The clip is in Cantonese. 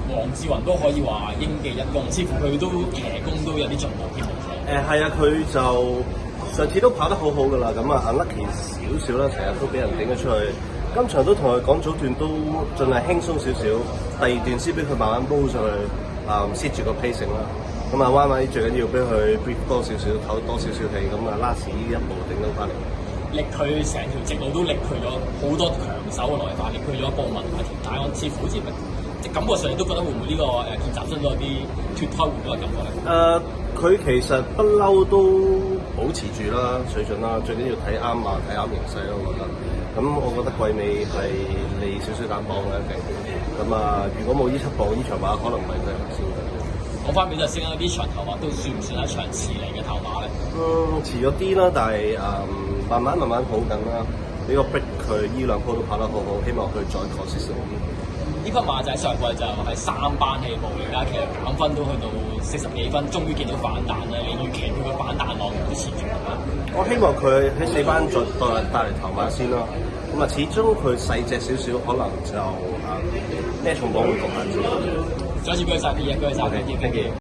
黃志雲都可以話應記一功，似乎佢都騎功都有啲進步添。係啊，佢就上次都跑得好好噶啦，咁啊 unlucky 少少啦，成日都俾人頂咗出去。今場都同佢講早段都盡量輕鬆少少，第二段先俾佢慢慢煲上去，set 住個 pacing 啦。咁啊彎位最緊要俾佢 breathe 多少少，唞多少少氣，咁啊 last 一步頂到翻嚟。力佢成條直路都力佢咗好多強手嘅來法，力佢咗布文同埋田泰安，似乎好似即感覺上都覺得會唔會呢個見習生都有啲脫胎換骨嘅感覺咧？佢其實不嬲都保持住啦水準啦，最緊要睇啱啊，睇啱形勢咯，我覺得。咁我覺得季尾係利少少減磅嘅一定。咁啊，如果冇呢7磅呢場馬，可能唔係佢行先嘅。講翻比賽先啦，呢場頭馬都算唔算係一場遲嚟嘅頭馬咧？遲咗啲啦，但係慢慢好緊啦。呢個 break 佢呢兩鋪都跑得好好，希望佢再 consistent 啲。呢匹馬仔上季就係3班起步嚟㗎，其實減分都去到40幾分，終於見到反彈啦！你預期佢個反彈浪都持續㗎？我希望佢喺4班再帶嚟頭馬先咯。咁啊，始終佢細隻少少，可能就咩重磅會局限住。再一次恭喜晒 P，恭喜晒 P，